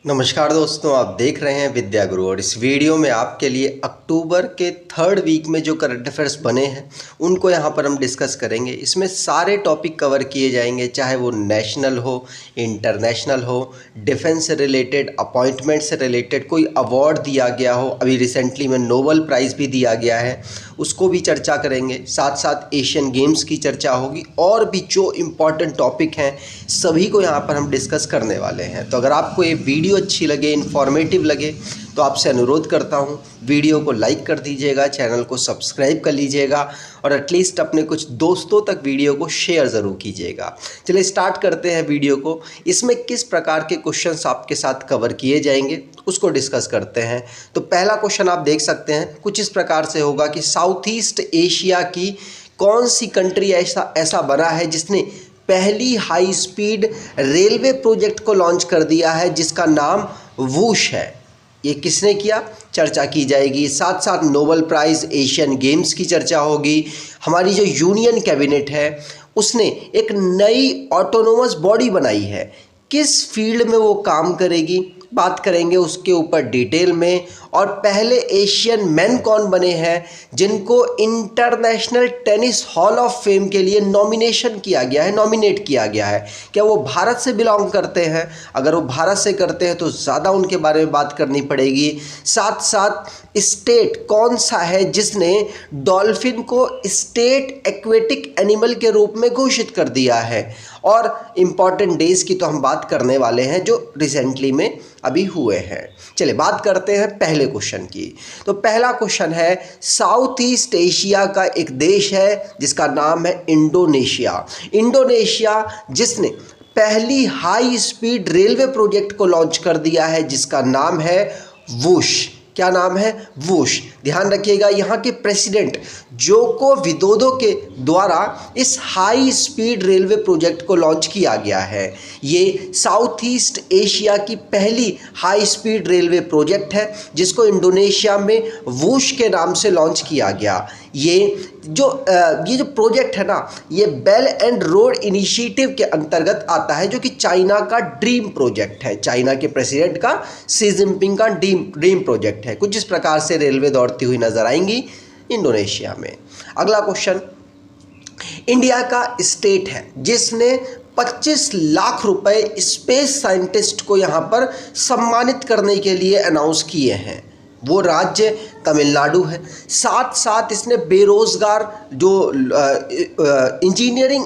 नमस्कार दोस्तों, आप देख रहे हैं विद्या गुरु और इस वीडियो में आपके लिए अक्टूबर के 3rd वीक में जो करंट अफेयर्स बने हैं उनको यहाँ पर हम डिस्कस करेंगे। इसमें सारे टॉपिक कवर किए जाएंगे, चाहे वो नेशनल हो, इंटरनेशनल हो, डिफेंस से रिलेटेड, अपॉइंटमेंट से रिलेटेड, कोई अवार्ड दिया गया हो, अभी रिसेंटली में नोबल प्राइज़ भी दिया गया है, उसको भी चर्चा करेंगे। साथ साथ एशियन गेम्स की चर्चा होगी और भी जो इम्पॉर्टेंट टॉपिक हैं सभी को यहाँ पर हम डिस्कस करने वाले हैं। तो अगर आपको ये वीडियो अच्छी लगे, इन्फॉर्मेटिव लगे, तो आपसे अनुरोध करता हूँ वीडियो को लाइक कर दीजिएगा, चैनल को सब्सक्राइब कर लीजिएगा और एटलीस्ट अपने कुछ दोस्तों तक वीडियो को शेयर ज़रूर कीजिएगा। चलिए स्टार्ट करते हैं वीडियो को। इसमें किस प्रकार के क्वेश्चंस आपके साथ कवर किए जाएंगे उसको डिस्कस करते हैं। तो पहला क्वेश्चन आप देख सकते हैं, कुछ इस प्रकार से होगा कि साउथ ईस्ट एशिया की कौन सी कंट्री ऐसा बना है जिसने पहली हाई स्पीड रेलवे प्रोजेक्ट को लॉन्च कर दिया है जिसका नाम वूश है। ये किसने किया, चर्चा की जाएगी। साथ साथ नोबल प्राइज़, एशियन गेम्स की चर्चा होगी। हमारी जो यूनियन कैबिनेट है उसने एक नई ऑटोनोमस बॉडी बनाई है, किस फील्ड में वो काम करेगी बात करेंगे उसके ऊपर डिटेल में। और पहले एशियन मैन कौन बने हैं जिनको international tennis hall of fame के लिए नॉमिनेट किया गया है। क्या वो भारत से बिलोंग करते हैं? अगर वो भारत से करते हैं तो ज़्यादा उनके बारे में बात करनी पड़ेगी। साथ साथ स्टेट कौन सा है जिसने डॉल्फिन को स्टेट एक्वेटिक एनिमल के रूप में घोषित कर दिया है। और इम्पॉर्टेंट डेज की तो हम बात करने वाले हैं जो रिसेंटली में अभी हुए हैं। चलिए बात करते हैं पहले क्वेश्चन की। तो पहला क्वेश्चन है, साउथ ईस्ट एशिया का एक देश है जिसका नाम है इंडोनेशिया। इंडोनेशिया जिसने पहली हाई स्पीड रेलवे प्रोजेक्ट को लॉन्च कर दिया है जिसका नाम है वूश। क्या नाम है? वूश। ध्यान रखिएगा, यहाँ के प्रेसिडेंट जोको विदोदो के द्वारा इस हाई स्पीड रेलवे प्रोजेक्ट को लॉन्च किया गया है। ये साउथ ईस्ट एशिया की पहली हाई स्पीड रेलवे प्रोजेक्ट है जिसको इंडोनेशिया में वूश के नाम से लॉन्च किया गया। ये जो प्रोजेक्ट है ना, ये बेल एंड रोड इनिशिएटिव के अंतर्गत आता है जो कि चाइना का ड्रीम प्रोजेक्ट है। चाइना के प्रेसिडेंट का, शी जिनपिंग का ड्रीम प्रोजेक्ट है। कुछ इस प्रकार से रेलवे दौड़ती हुई नजर आएंगी इंडोनेशिया में। अगला क्वेश्चन, इंडिया का स्टेट है जिसने 25 लाख रुपए स्पेस साइंटिस्ट को यहाँ पर सम्मानित करने के लिए अनाउंस किए हैं। वो राज्य तमिलनाडु है। साथ साथ इसने बेरोजगार जो इंजीनियरिंग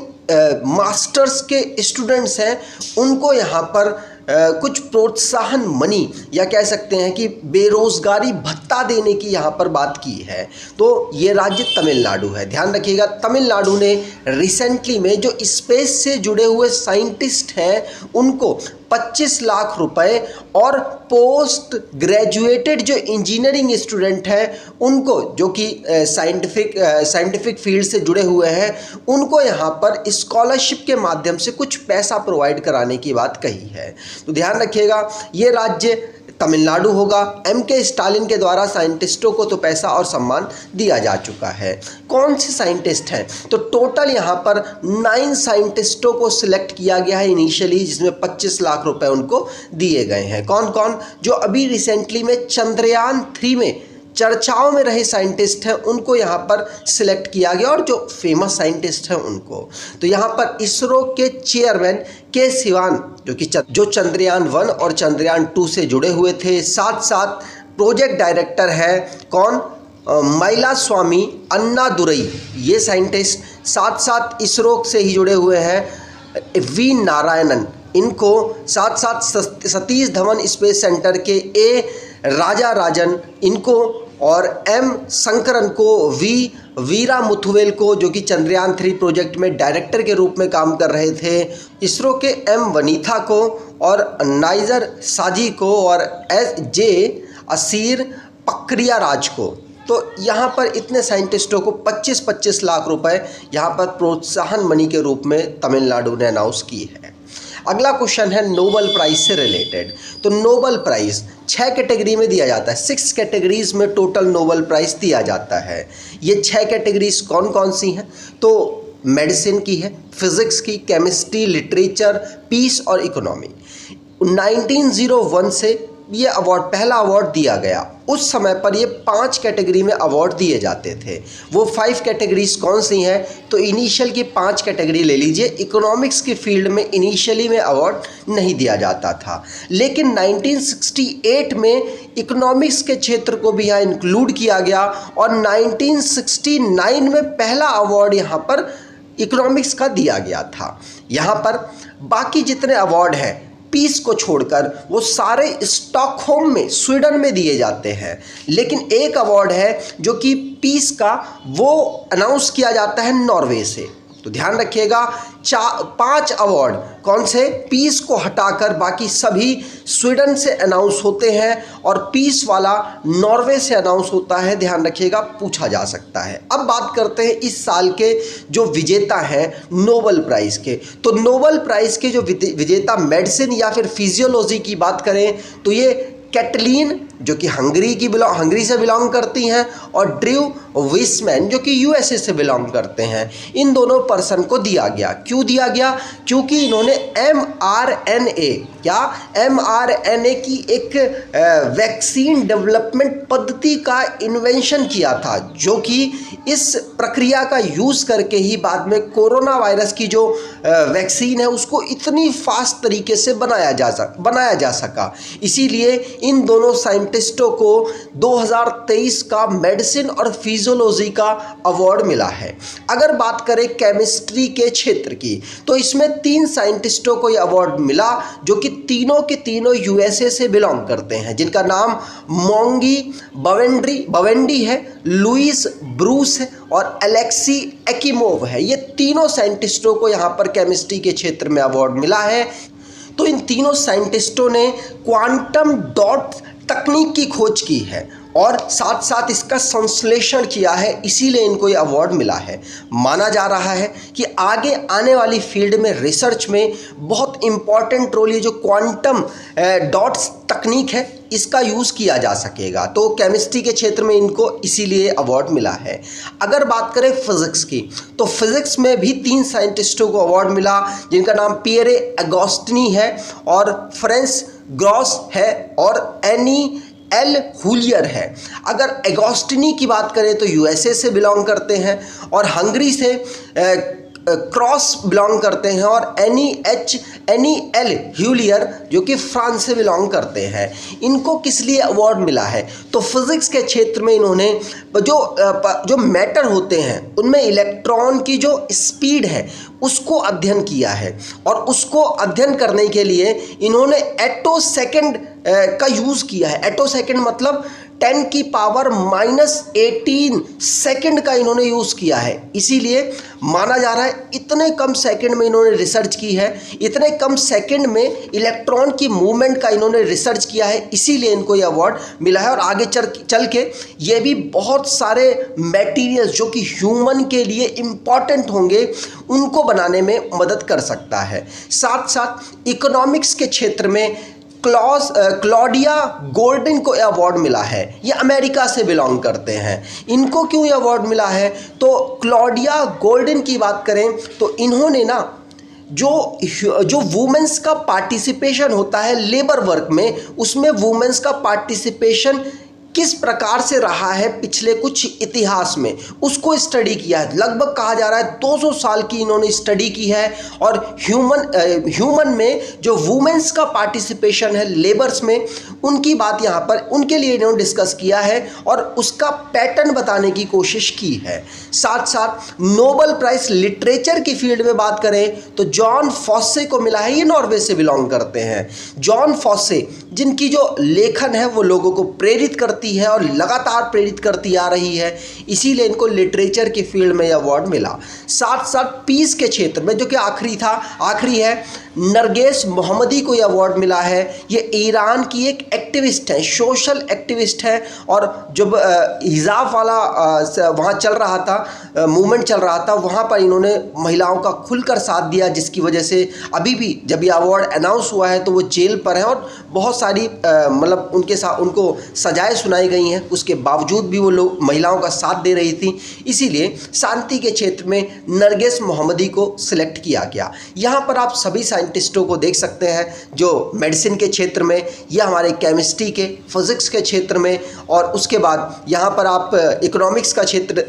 मास्टर्स के स्टूडेंट्स हैं उनको यहाँ पर कुछ प्रोत्साहन मनी या कह सकते हैं कि बेरोजगारी भत्ता देने की यहाँ पर बात की है। तो ये राज्य तमिलनाडु है। ध्यान रखिएगा, तमिलनाडु ने रिसेंटली में जो स्पेस से जुड़े हुए साइंटिस्ट हैं उनको 25 लाख रुपए और पोस्ट ग्रेजुएटेड जो इंजीनियरिंग स्टूडेंट हैं उनको, जो कि साइंटिफिक फील्ड से जुड़े हुए हैं, उनको यहाँ पर स्कॉलरशिप के माध्यम से कुछ पैसा प्रोवाइड कराने की बात कही है। तो ध्यान रखिएगा, ये राज्य तमिलनाडु होगा। M.K. स्टालिन के द्वारा साइंटिस्टों को तो पैसा और सम्मान दिया जा चुका है। कौन से साइंटिस्ट हैं? तो टोटल यहाँ पर 9 साइंटिस्टों को सिलेक्ट किया गया है इनिशियली, जिसमें 25 लाख रुपए उनको दिए गए हैं। कौन कौन? जो अभी रिसेंटली में चंद्रयान 3 में चर्चाओं में रहे साइंटिस्ट हैं उनको यहाँ पर सिलेक्ट किया गया और जो फेमस साइंटिस्ट हैं उनको। तो यहाँ पर इसरो के चेयरमैन के सिवान जो चंद्रयान 1 और चंद्रयान 2 से जुड़े हुए थे। साथ साथ प्रोजेक्ट डायरेक्टर है कौन? मैलास्वामी अन्नादुरई, ये साइंटिस्ट। साथ साथ इसरो से ही जुड़े हुए हैं वी नारायणन, इनको। साथ साथ सतीश धवन स्पेस सेंटर के ए राजा राजन, इनको। और M शंकरन को, वीरा मुथुवेल को, जो कि चंद्रयान 3 प्रोजेक्ट में डायरेक्टर के रूप में काम कर रहे थे। इसरो के M वनीथा को और नाइजर साजी को और J असीर पक्रिया राज को। तो यहाँ पर इतने साइंटिस्टों को 25-25 लाख रुपए यहाँ पर प्रोत्साहन मनी के रूप में तमिलनाडु ने अनाउंस की है। अगला क्वेश्चन है नोबल प्राइज़ से रिलेटेड। तो नोबल प्राइज़ 6 कैटेगरी में दिया जाता है, 6 कैटेगरीज में टोटल नोबल प्राइज़ दिया जाता है। ये 6 कैटेगरीज कौन कौन सी हैं? तो मेडिसिन की है, फिजिक्स की, केमिस्ट्री, लिटरेचर, पीस और इकोनॉमी। 1901 से ये अवार्ड, पहला अवार्ड दिया गया। उस समय पर ये 5 कैटेगरी में अवार्ड दिए जाते थे। वो 5 कैटेगरीज कौन सी हैं? तो इनिशियल की 5 कैटेगरी ले लीजिए। इकोनॉमिक्स के फील्ड में इनिशियली में अवार्ड नहीं दिया जाता था, लेकिन 1968 में इकोनॉमिक्स के क्षेत्र को भी यहाँ इंक्लूड किया गया और 1969 में पहला अवार्ड यहाँ पर इकोनॉमिक्स का दिया गया था। यहाँ पर बाकी जितने अवार्ड हैं पीस को छोड़कर वो सारे स्टॉकहोम में, स्वीडन में दिए जाते हैं, लेकिन एक अवार्ड है जो कि पीस का, वो अनाउंस किया जाता है नॉर्वे से। तो ध्यान रखिएगा, 5 अवार्ड कौन से? पीस को हटाकर बाकी सभी स्वीडन से अनाउंस होते हैं और पीस वाला नॉर्वे से अनाउंस होता है। ध्यान रखिएगा, पूछा जा सकता है। अब बात करते हैं इस साल के जो विजेता हैं नोबेल प्राइज़ के। तो नोबेल प्राइज़ के जो विजेता मेडिसिन या फिर फिजियोलॉजी की बात करें तो ये कैटलीन जो कि हंगरी से बिलोंग करती हैं और ड्रू विसमैन जो कि यूएसए से बिलोंग करते हैं। इन दोनों पर्सन को दिया गया। क्यों दिया गया? क्योंकि इन्होंने mRNA की एक वैक्सीन डेवलपमेंट पद्धति का इन्वेंशन किया था, जो कि इस प्रक्रिया का यूज़ करके ही बाद में कोरोना वायरस की जो वैक्सीन है उसको इतनी फास्ट तरीके से बनाया जा सका। इसीलिए इन दोनों साइंटिस्टों को 2023 का मेडिसिन और फिजियोलॉजी का अवार्ड मिला है। अगर बात करें केमिस्ट्री के क्षेत्र की तो इसमें 3 साइंटिस्टों को यह अवार्ड मिला, जो कि तीनों के तीनों यूएसए से बिलोंग करते हैं, जिनका नाम मोंगी बवेंडी है, लुइस ब्रूस है और एलेक्सी एकिमोव है। ये तीनों साइंटिस्टों को यहाँ पर केमिस्ट्री के क्षेत्र में अवार्ड मिला है। तो इन तीनों साइंटिस्टों ने क्वांटम डॉट तकनीक की खोज की है और साथ साथ इसका संश्लेषण किया है, इसीलिए इनको ये अवार्ड मिला है। माना जा रहा है कि आगे आने वाली फील्ड में रिसर्च में बहुत इम्पॉर्टेंट रोल ये जो क्वांटम डॉट्स तकनीक है इसका यूज़ किया जा सकेगा। तो केमिस्ट्री के क्षेत्र में इनको इसीलिए अवार्ड मिला है। अगर बात करें फिज़िक्स की तो फिज़िक्स में भी 3 साइंटिस्टों को अवार्ड मिला, जिनका नाम पियरे अगोस्टिनी है और फ्रेंस ग्रॉस है और एनी एल हुलियर है। अगर एगोस्टिनी की बात करें तो यूएसए से बिलोंग करते हैं और हंगरी से क्रॉस बिलोंग करते हैं और एनी एल ह्यूलियर जो कि फ्रांस से बिलोंग करते हैं। इनको किस लिए अवार्ड मिला है? तो फिज़िक्स के क्षेत्र में इन्होंने जो मैटर होते हैं उनमें इलेक्ट्रॉन की जो स्पीड है उसको अध्ययन किया है और उसको अध्ययन करने के लिए इन्होंने एटो सेकेंड का यूज़ किया है। एटो सेकेंड मतलब 10⁻⁻18 सेकंड का इन्होंने यूज़ किया है। इसीलिए माना जा रहा है इतने कम सेकंड में इन्होंने रिसर्च की है, इतने कम सेकंड में इलेक्ट्रॉन की मूवमेंट का इन्होंने रिसर्च किया है, इसीलिए इनको ये अवार्ड मिला है। और आगे चल के ये भी बहुत सारे मटेरियल्स जो कि ह्यूमन के लिए इम्पॉर्टेंट होंगे उनको बनाने में मदद कर सकता है। साथ साथ इकोनॉमिक्स के क्षेत्र में क्लॉडिया गोल्डन को अवार्ड मिला है। ये अमेरिका से बिलोंग करते हैं। इनको क्यों ये अवार्ड मिला है? तो क्लॉडिया गोल्डन की बात करें तो इन्होंने ना जो वुमेन्स का पार्टिसिपेशन होता है लेबर वर्क में, उसमें वुमेन्स का पार्टिसिपेशन किस प्रकार से रहा है पिछले कुछ इतिहास में, उसको स्टडी किया है। लगभग कहा जा रहा है 200 साल की इन्होंने स्टडी की है और ह्यूमन में जो वुमेन्स का पार्टिसिपेशन है लेबर्स में, उनकी बात यहाँ पर उनके लिए इन्होंने डिस्कस किया है और उसका पैटर्न बताने की कोशिश की है। साथ साथ नोबेल प्राइज़ लिटरेचर की फील्ड में बात करें तो जॉन फॉसे को मिला है। ये नॉर्वे से बिलोंग करते हैं। जॉन फॉसे जिनकी जो लेखन है वो लोगों को प्रेरित करती है और लगातार प्रेरित करती आ रही है, इसीलिए इनको लिटरेचर की फील्ड में अवार्ड मिला। साथ साथ पीस के क्षेत्र में जो कि आखिरी है, नरगेस मोहम्मदी को यह अवार्ड मिला है। ये ईरान की एक एक्टिविस्ट है, सोशल एक्टिविस्ट है और जब हिजाब वाला वहाँ चल रहा था, मूवमेंट चल रहा था, वहाँ पर इन्होंने महिलाओं का खुलकर साथ दिया, जिसकी वजह से अभी भी जब ये अवार्ड अनाउंस हुआ है तो वो जेल पर है और बहुत सारी मतलब उनको सजाएं सुनाई सुनाई गई हैं, उसके बावजूद भी वो लोग महिलाओं का साथ दे रही थी, इसीलिए शांति के क्षेत्र में नरगिस मोहम्मदी को सिलेक्ट किया गया। यहाँ पर आप सभी साइंटिस्टों को देख सकते हैं, जो मेडिसिन के क्षेत्र में या हमारे केमिस्ट्री के, फिजिक्स के क्षेत्र में, और उसके बाद यहाँ पर आप इकोनॉमिक्स का क्षेत्र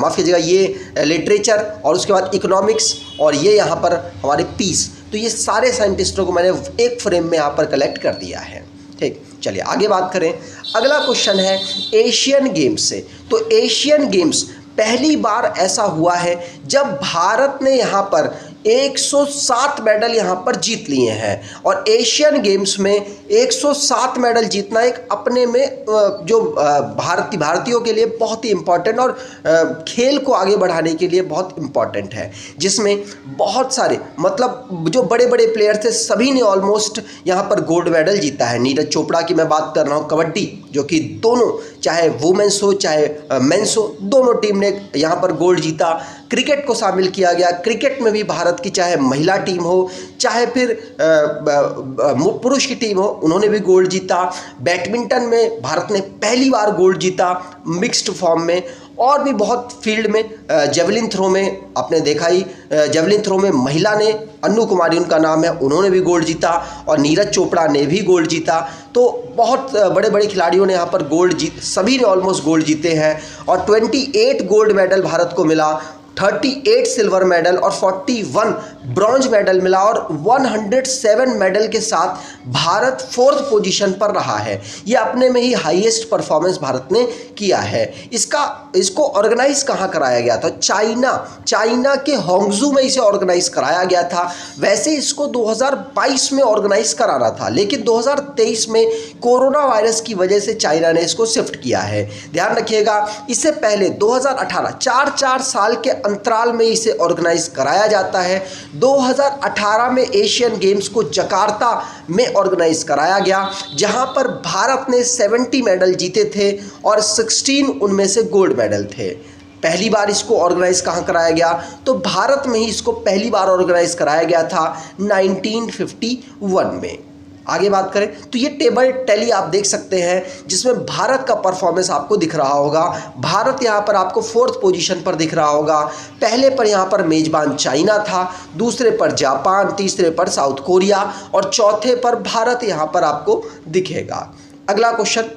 माफ़ कीजिएगा, ये लिटरेचर, और उसके बाद इकोनॉमिक्स, और ये यहाँ पर हमारे पीस। तो ये सारे साइंटिस्टों को मैंने एक फ्रेम में यहाँ पर कलेक्ट कर दिया है। ठीक, चलिए आगे बात करें। अगला क्वेश्चन है एशियन गेम्स से। तो एशियन गेम्स पहली बार ऐसा हुआ है जब भारत ने यहाँ पर 107 मेडल यहाँ पर जीत लिए हैं, और एशियन गेम्स में 107 मेडल जीतना एक अपने में जो भारतीयों के लिए बहुत ही इम्पॉर्टेंट और खेल को आगे बढ़ाने के लिए बहुत इम्पॉर्टेंट है, जिसमें बहुत सारे मतलब जो बड़े बड़े प्लेयर थे सभी ने ऑलमोस्ट यहाँ पर गोल्ड मेडल जीता है। नीरज चोपड़ा की मैं बात कर रहा हूँ, कबड्डी, जो कि दोनों चाहे वुमेन्स हो चाहे मेंस हो, दोनों टीम ने यहाँ पर गोल्ड जीता। क्रिकेट को शामिल किया गया, क्रिकेट में भी भारत की चाहे महिला टीम हो चाहे फिर पुरुष की टीम हो, उन्होंने भी गोल्ड जीता। बैडमिंटन में भारत ने पहली बार गोल्ड जीता मिक्स्ड फॉर्म में, और भी बहुत फील्ड में, जेवलिन थ्रो में आपने देखा ही, जेवलिन थ्रो में महिला ने, अन्नू कुमारी उनका नाम है, उन्होंने भी गोल्ड जीता, और नीरज चोपड़ा ने भी गोल्ड जीता। तो बहुत बड़े बड़े खिलाड़ियों ने यहाँ पर गोल्ड सभी ने ऑलमोस्ट गोल्ड जीते हैं, और 28 गोल्ड मेडल भारत को मिला, 38 सिल्वर मेडल और 41 ब्रॉन्ज मेडल मिला, और 107 मेडल के साथ भारत 4th पोजीशन पर रहा है। ये अपने में ही हाईएस्ट परफॉर्मेंस भारत ने किया है। इसको ऑर्गेनाइज कहाँ कराया गया था? चाइना के होंगजू में इसे ऑर्गेनाइज कराया गया था। वैसे इसको 2022 में ऑर्गेनाइज कराना था, लेकिन 2023 में कोरोना वायरस की वजह से चाइना ने इसको शिफ्ट किया है। ध्यान रखिएगा, इससे पहले 2018 4 साल के अंतराल में इसे ऑर्गेनाइज कराया जाता है। 2018 में एशियन गेम्स को जकार्ता में ऑर्गेनाइज कराया गया, जहां पर भारत ने 70 मेडल जीते थे और 16 उनमें से गोल्ड मेडल थे। पहली बार इसको ऑर्गेनाइज कहाँ कराया गया? तो भारत में ही इसको पहली बार ऑर्गेनाइज कराया गया था 1951 में। आगे बात करें तो ये टेबल टैली आप देख सकते हैं, जिसमें भारत का परफॉर्मेंस आपको दिख रहा होगा। भारत यहाँ पर आपको 4th पोजीशन पर दिख रहा होगा। पहले पर यहाँ पर मेजबान चाइना था, दूसरे पर जापान, तीसरे पर साउथ कोरिया, और चौथे पर भारत यहाँ पर आपको दिखेगा। अगला क्वेश्चन,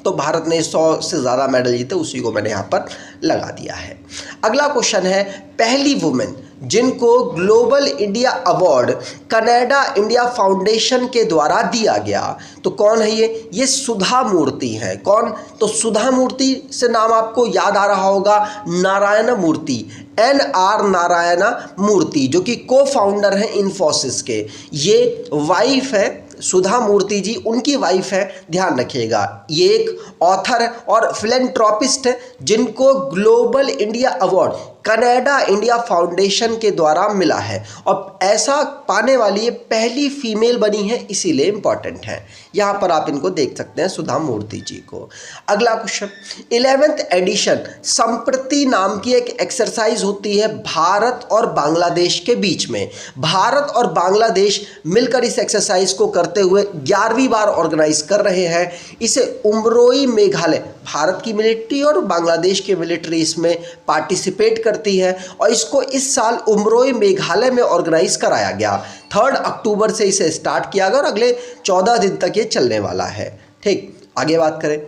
तो भारत ने 100 से ज़्यादा मेडल जीते, उसी को मैंने यहाँ पर लगा दिया है। अगला क्वेश्चन है, पहली वुमेन जिनको global India award Canada India foundation के द्वारा दिया गया, तो कौन है ये सुधा मूर्ति है। कौन? तो सुधा मूर्ति से नाम आपको याद आ रहा होगा, नारायण मूर्ति, NR नारायण मूर्ति, जो कि को फाउंडर हैं इन्फोसिस के। ये वाइफ है सुधा मूर्ति जी, उनकी वाइफ है। ध्यान रखिएगा, ये एक ऑथर है और फिलैंथ्रोपिस्ट है, जिनको global India award Canada India foundation के द्वारा मिला है, और ऐसा पाने वाली ये पहली फीमेल बनी है, इसीलिए इंपॉर्टेंट है। यहाँ पर आप इनको देख सकते हैं, सुधा मूर्ति जी को। अगला क्वेश्चन, 11th एडिशन संप्रति नाम की एक एक्सरसाइज होती है भारत और बांग्लादेश के बीच में। भारत और बांग्लादेश मिलकर इस एक्सरसाइज को करते हुए 11वीं बार ऑर्गेनाइज कर रहे हैं। इसे उमरोई मेघालय, भारत की मिलिट्री और बांग्लादेश की मिलिट्री इसमें पार्टिसिपेट करती है, और इसको इस साल उमरोई मेघालय में ऑर्गेनाइज कराया गया। 3 अक्टूबर से इसे स्टार्ट किया गया और अगले 14 दिन तक ये चलने वाला है। ठीक, आगे बात करें।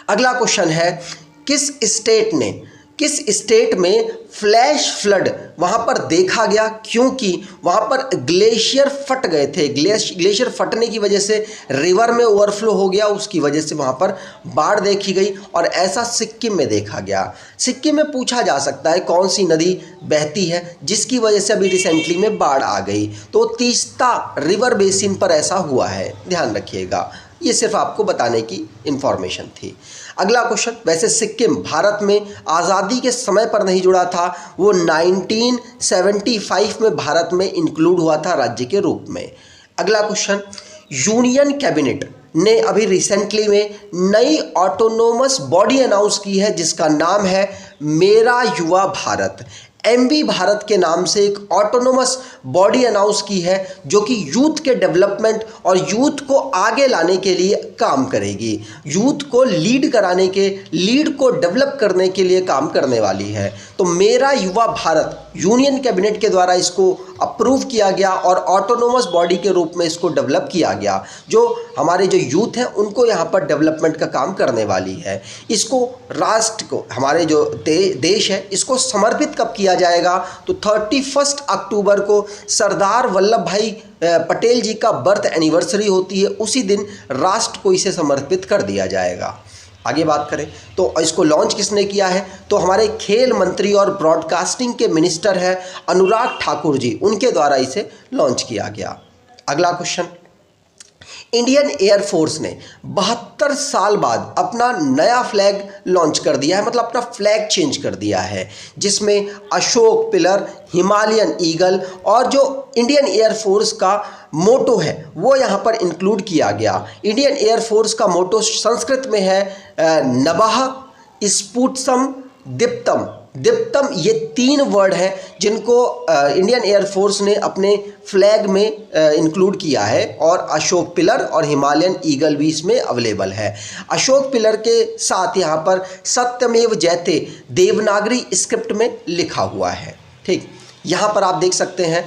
अगला क्वेश्चन है, किस स्टेट में फ्लैश फ्लड वहाँ पर देखा गया? क्योंकि वहाँ पर ग्लेशियर फट गए थे। ग्लेशियर फटने की वजह से रिवर में ओवरफ्लो हो गया, उसकी वजह से वहाँ पर बाढ़ देखी गई, और ऐसा सिक्किम में देखा गया। सिक्किम में पूछा जा सकता है कौन सी नदी बहती है जिसकी वजह से अभी रिसेंटली में बाढ़ आ गई, तो तीस्ता रिवर बेसिन पर ऐसा हुआ है। ध्यान रखिएगा, ये सिर्फ आपको बताने की इंफॉर्मेशन थी। अगला क्वेश्चन, वैसे सिक्किम भारत में आज़ादी के समय पर नहीं जुड़ा था, वो 1975 में भारत में इंक्लूड हुआ था राज्य के रूप में। अगला क्वेश्चन, यूनियन कैबिनेट ने अभी रिसेंटली में नई ऑटोनोमस बॉडी अनाउंस की है, जिसका नाम है मेरा युवा भारत। एमवी भारत के नाम से एक ऑटोनोमस बॉडी अनाउंस की है जो कि यूथ के डेवलपमेंट और यूथ को आगे लाने के लिए काम करेगी, यूथ को लीड कराने के, लीड को डेवलप करने के लिए काम करने वाली है। तो मेरा युवा भारत यूनियन कैबिनेट के द्वारा इसको अप्रूव किया गया और ऑटोनोमस बॉडी के रूप में इसको डेवलप किया गया, जो हमारे जो यूथ हैं उनको यहाँ पर डेवलपमेंट का काम करने वाली है। इसको राष्ट्र को, हमारे जो देश है, इसको समर्पित कब किया जाएगा? तो 31 अक्टूबर को सरदार वल्लभ भाई पटेल जी का बर्थ एनिवर्सरी होती है, उसी दिन राष्ट्र को इसे समर्पित कर दिया जाएगा। आगे बात करें तो इसको लॉन्च किसने किया है? तो हमारे खेल मंत्री और ब्रॉडकास्टिंग के मिनिस्टर हैं अनुराग ठाकुर जी, उनके द्वारा इसे लॉन्च किया गया। अगला क्वेश्चन, इंडियन एयरफोर्स ने 72 साल बाद अपना नया फ्लैग लॉन्च कर दिया है, मतलब अपना फ्लैग चेंज कर दिया है, जिसमें अशोक पिलर, हिमालयन ईगल और जो इंडियन एयरफोर्स का मोटो है वो यहाँ पर इंक्लूड किया गया। इंडियन एयरफोर्स का मोटो संस्कृत में है नभः स्फुटम दीप्तम। दीप्तम, ये 3 वर्ड हैं जिनको इंडियन एयरफोर्स ने अपने फ्लैग में इंक्लूड किया है, और अशोक पिलर और हिमालयन ईगल भी इसमें अवेलेबल है। अशोक पिलर के साथ यहाँ पर सत्यमेव जयते देवनागरी स्क्रिप्ट में लिखा हुआ है। ठीक, यहाँ पर आप देख सकते हैं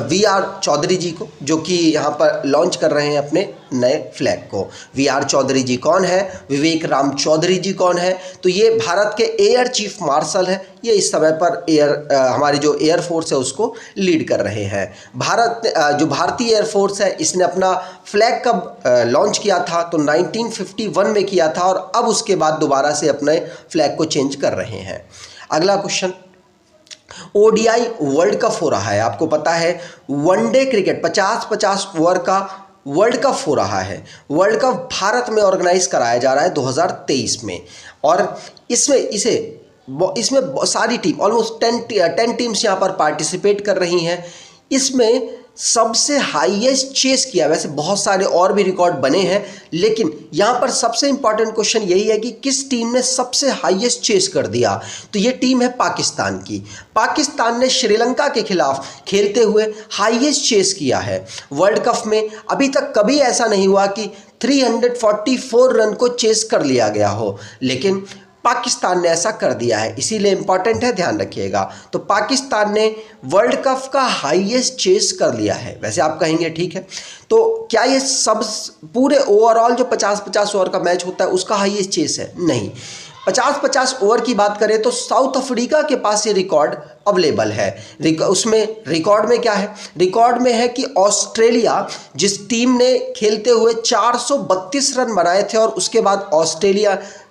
वी.आर. चौधरी जी को, जो कि यहाँ पर लॉन्च कर रहे हैं अपने नए फ्लैग को। वी.आर. चौधरी जी कौन है? विवेक राम चौधरी जी कौन है? तो ये भारत के एयर चीफ मार्शल है, ये इस समय पर हमारी जो एयरफोर्स है उसको लीड कर रहे हैं। जो भारतीय एयरफोर्स है, इसने अपना फ्लैग कब लॉन्च किया था? तो 1951 में किया था, और अब उसके बाद दोबारा से अपने फ्लैग को चेंज कर रहे हैं। अगला क्वेश्चन, ओडीआई वर्ल्ड कप हो रहा है, आपको पता है वनडे क्रिकेट 50-50 ओवर का वर्ल्ड कप हो रहा है। वर्ल्ड कप भारत में ऑर्गेनाइज कराया जा रहा है 2023 में, और इसमें सारी टीम, ऑलमोस्ट 10 टीम्स यहाँ पर पार्टिसिपेट कर रही हैं। इसमें सबसे हाईएस्ट चेस किया, वैसे बहुत सारे और भी रिकॉर्ड बने हैं, लेकिन यहाँ पर सबसे इंपॉर्टेंट क्वेश्चन यही है कि किस टीम ने सबसे हाईएस्ट चेस कर दिया। तो ये टीम है पाकिस्तान की। पाकिस्तान ने श्रीलंका के खिलाफ खेलते हुए हाईएस्ट चेस किया है वर्ल्ड कप में। अभी तक कभी ऐसा नहीं हुआ कि 344 रन को चेस कर लिया गया हो, लेकिन पाकिस्तान ने ऐसा कर दिया है, इसीलिए इंपॉर्टेंट है, ध्यान रखिएगा। तो पाकिस्तान ने वर्ल्ड कप का हाईएस्ट चेस कर लिया है। वैसे आप कहेंगे ठीक है, तो क्या ये सब पूरे ओवरऑल जो 50-50 ओवर का मैच होता है उसका हाईएस्ट चेस है? नहीं। 50-50 ओवर की बात करें तो साउथ अफ्रीका के पास ये रिकॉर्ड अवेलेबल है। उसमें रिकॉर्ड में क्या है? रिकॉर्ड में है कि ऑस्ट्रेलिया, जिस टीम ने खेलते हुए 432 रन बनाए थे, और उसके बाद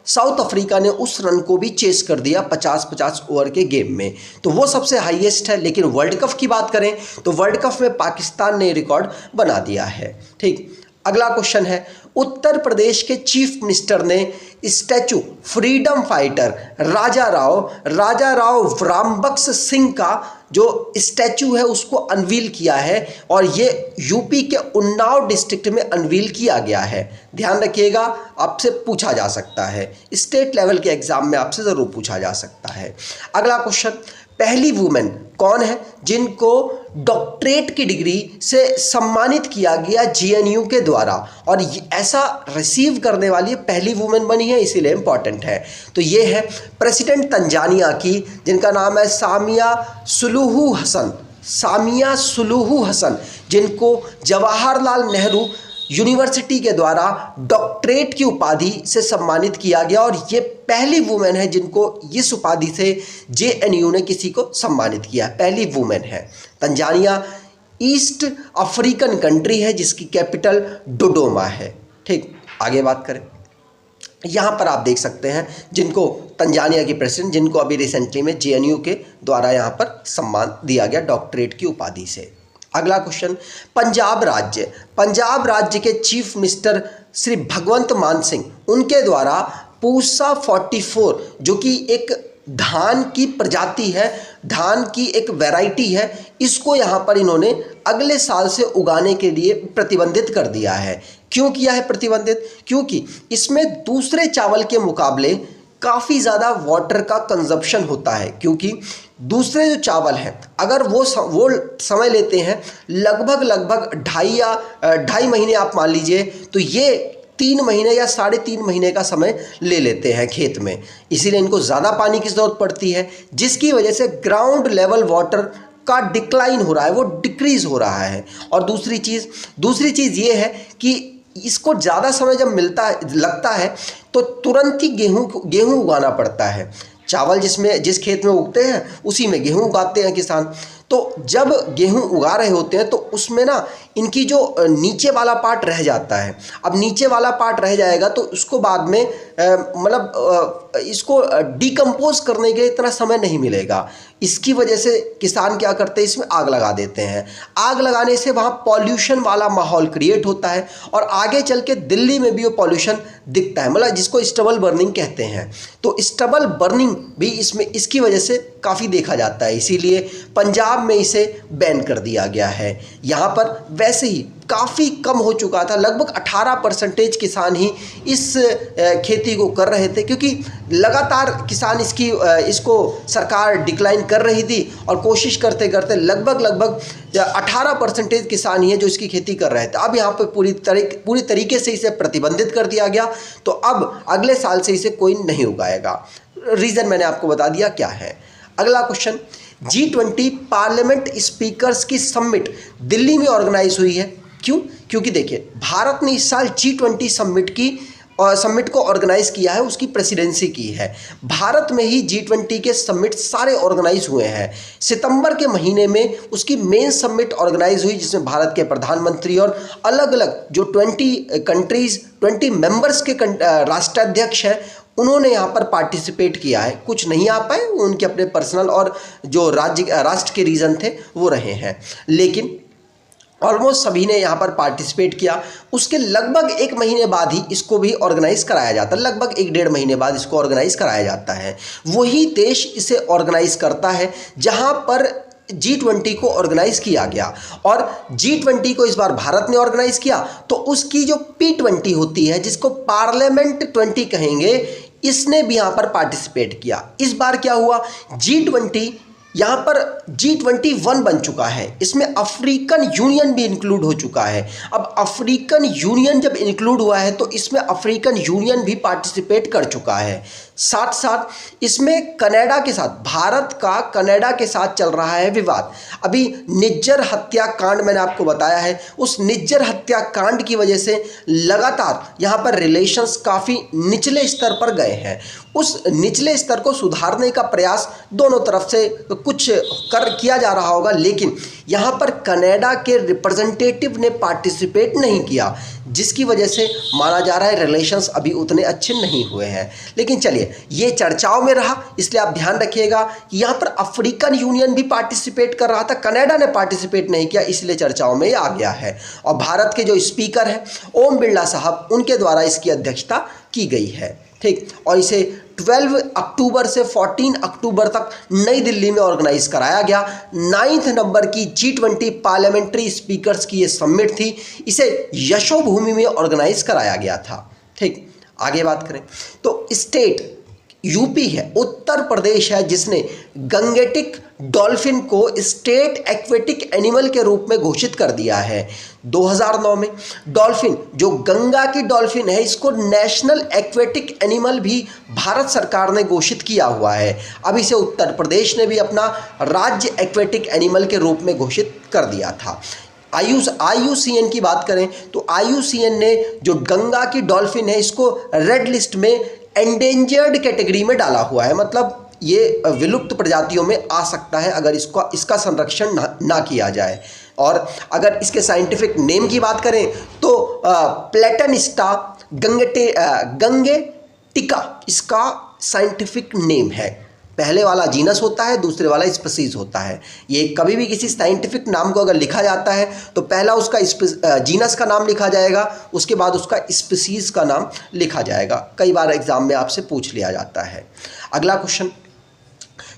साउथ अफ्रीका ने उस रन को भी चेस कर दिया 50-50 ओवर के गेम में, तो वो सबसे हाईएस्ट है। लेकिन वर्ल्ड कप की बात करें तो वर्ल्ड कप में पाकिस्तान ने रिकॉर्ड बना दिया है। ठीक, अगला क्वेश्चन है, उत्तर प्रदेश के चीफ मिनिस्टर ने स्टैचू फ्रीडम फाइटर राजा राव रामबख्श सिंह का जो स्टैचू है उसको अनवील किया है, और ये यूपी के उन्नाव डिस्ट्रिक्ट में अनवील किया गया है। ध्यान रखिएगा, आपसे पूछा जा सकता है, स्टेट लेवल के एग्जाम में आपसे ज़रूर पूछा जा सकता है। अगला क्वेश्चन, पहली वुमेन कौन है जिनको डॉक्टरेट की डिग्री से सम्मानित किया गया जेएनयू के द्वारा, और ऐसा रिसीव करने वाली पहली वुमेन बनी है, इसीलिए इंपॉर्टेंट है। तो ये है प्रेसिडेंट तंजानिया की, जिनका नाम है सामिया सुलूहू हसन, जिनको जवाहरलाल नेहरू यूनिवर्सिटी के द्वारा डॉक्टरेट की उपाधि से सम्मानित किया गया, और ये पहली वुमेन है जिनको इस उपाधि से जेएनयू ने किसी को सम्मानित किया, पहली वुमेन है। तंजानिया ईस्ट अफ्रीकन कंट्री है जिसकी कैपिटल डोडोमा है। ठीक, आगे बात करें, यहाँ पर आप देख सकते हैं जिनको तंजानिया की प्रेसिडेंट, जिनको अभी रिसेंटली में जेएनयू के द्वारा यहाँ पर सम्मान दिया गया डॉक्टरेट की उपाधि से। अगला क्वेश्चन, पंजाब राज्य के चीफ मिनिस्टर श्री भगवंत मान सिंह, उनके द्वारा पूसा 44 जो कि एक धान की प्रजाति है, धान की एक वैरायटी है, इसको यहाँ पर इन्होंने अगले साल से उगाने के लिए प्रतिबंधित कर दिया है। क्यों किया है प्रतिबंधित? क्योंकि इसमें दूसरे चावल के मुकाबले काफ़ी ज़्यादा वाटर का कंजप्शन होता है, क्योंकि दूसरे जो चावल हैं अगर वो समय लेते हैं लगभग 2.5 महीने आप मान लीजिए, तो ये 3 महीने या 3.5 महीने का समय ले लेते हैं खेत में। इसीलिए इनको ज़्यादा पानी की ज़रूरत पड़ती है, जिसकी वजह से ग्राउंड लेवल वाटर का डिक्लाइन हो रहा है, वो डिक्रीज़ हो रहा है। और दूसरी चीज़ ये है कि इसको ज़्यादा समय जब लगता है तो तुरंत ही गेहूँ उगाना पड़ता है। चावल जिस खेत में उगते हैं उसी में गेहूँ उगाते हैं किसान। तो जब गेहूँ उगा रहे होते हैं तो उसमें ना इनकी जो नीचे वाला पार्ट रह जाता है। अब नीचे वाला पार्ट रह जाएगा तो उसको बाद में इसको डिकम्पोज करने के लिए इतना समय नहीं मिलेगा। इसकी वजह से किसान क्या करते हैं, इसमें आग लगा देते हैं। आग लगाने से वहाँ पॉल्यूशन वाला माहौल क्रिएट होता है और आगे चल के दिल्ली में भी वो पॉल्यूशन दिखता है, मतलब जिसको स्टबल बर्निंग कहते हैं। तो स्टबल बर्निंग भी इसकी वजह से काफ़ी देखा जाता है, इसीलिए पंजाब में इसे बैन कर दिया गया है। यहाँ पर वैसे ही काफ़ी कम हो चुका था, लगभग 18% किसान ही इस खेती को कर रहे थे, क्योंकि लगातार किसान इसको सरकार डिक्लाइन कर रही थी और कोशिश करते करते लगभग 18% किसान ही है जो इसकी खेती कर रहे थे। अब यहाँ पे पूरी तरीके से इसे प्रतिबंधित कर दिया गया, तो अब अगले साल से इसे कोई नहीं उगाएगा। रीज़न मैंने आपको बता दिया क्या है। अगला क्वेश्चन, G20 पार्लियामेंट स्पीकर्स की समिट दिल्ली में ऑर्गेनाइज हुई है, क्यों? क्योंकि देखिए भारत ने इस साल G20 समिट को ऑर्गेनाइज किया है, उसकी प्रेसिडेंसी की है। भारत में ही G20 के समिट सारे ऑर्गेनाइज हुए हैं। सितंबर के महीने में उसकी मेन समिट ऑर्गेनाइज हुई, जिसमें भारत के प्रधानमंत्री और अलग अलग जो 20 मेंबर्स के राष्ट्राध्यक्ष हैं उन्होंने यहाँ पर पार्टिसिपेट किया है। कुछ नहीं आ पाए, उनके अपने पर्सनल और जो राष्ट्र के रीज़न थे वो रहे हैं, लेकिन ऑलमोस्ट सभी ने यहाँ पर पार्टिसिपेट किया। उसके लगभग 1 महीने बाद ही इसको भी ऑर्गेनाइज कराया जाता है, लगभग 1-1.5 महीने बाद इसको ऑर्गेनाइज कराया जाता है। वही देश इसे ऑर्गेनाइज करता है जहाँ पर G20 को ऑर्गेनाइज किया गया, और G20 को इस बार भारत ने ऑर्गेनाइज किया, तो उसकी जो P20 होती है, जिसको पार्लियामेंट 20 कहेंगे, इसने भी यहाँ पर पार्टिसिपेट किया। इस बार क्या हुआ, G20 यहाँ पर G21 बन चुका है, इसमें अफ्रीकन यूनियन भी इंक्लूड हो चुका है। अब अफ्रीकन यूनियन जब इंक्लूड हुआ है तो इसमें अफ्रीकन यूनियन भी पार्टिसिपेट कर चुका है। साथ साथ इसमें कनाडा के साथ, भारत का कनाडा के साथ चल रहा है विवाद। अभी निज्जर हत्याकांड मैंने आपको बताया है, उस निज्जर हत्याकांड की वजह से लगातार यहाँ पर रिलेशंस काफ़ी निचले स्तर पर गए हैं। उस निचले स्तर को सुधारने का प्रयास दोनों तरफ से कुछ किया जा रहा होगा, लेकिन यहाँ पर कनाडा के रिप्रेजेंटेटिव ने पार्टिसिपेट नहीं किया, जिसकी वजह से माना जा रहा है रिलेशंस अभी उतने अच्छे नहीं हुए हैं। लेकिन चलिए, ये चर्चाओं में रहा, इसलिए आप ध्यान रखिएगा कि यहाँ पर अफ्रीकन यूनियन भी पार्टिसिपेट कर रहा था, कनाडा ने पार्टिसिपेट नहीं किया, इसलिए चर्चाओं में आ गया है। और भारत के जो स्पीकर हैं ओम बिरला साहब, उनके द्वारा इसकी अध्यक्षता की गई है, ठीक। और इसे 12 अक्टूबर से 14 अक्टूबर तक नई दिल्ली में ऑर्गेनाइज कराया गया। 9th नंबर की G20 पार्लियामेंट्री स्पीकर्स की ये समिट थी, इसे यशोभूमि में ऑर्गेनाइज कराया गया था, ठीक। आगे बात करें तो स्टेट यूपी है, उत्तर प्रदेश है, जिसने गंगेटिक डॉल्फिन को स्टेट एक्वेटिक एनिमल के रूप में घोषित कर दिया है। 2009 में डॉल्फिन, जो गंगा की डॉल्फिन है, इसको नेशनल एक्वेटिक एनिमल भी भारत सरकार ने घोषित किया हुआ है। अब इसे उत्तर प्रदेश ने भी अपना राज्य एक्वेटिक एनिमल के रूप में घोषित कर दिया था। IUCN की बात करें तो IUCN ने जो गंगा की डॉल्फिन है, इसको रेड लिस्ट में एंडेंजर्ड कैटेगरी में डाला हुआ है, मतलब ये विलुप्त प्रजातियों में आ सकता है अगर इसका संरक्षण ना किया जाए। और अगर इसके साइंटिफिक नेम की बात करें तो प्लेटनिस्टा गंगेटिका इसका साइंटिफिक नेम है। पहले वाला जीनस होता है, दूसरे वाला स्पीसीज होता है। ये कभी भी किसी साइंटिफिक नाम को अगर लिखा जाता है तो पहला उसका जीनस का नाम लिखा जाएगा, उसके बाद उसका स्पीसीज का नाम लिखा जाएगा। कई बार एग्जाम में आपसे पूछ लिया जाता है। अगला क्वेश्चन,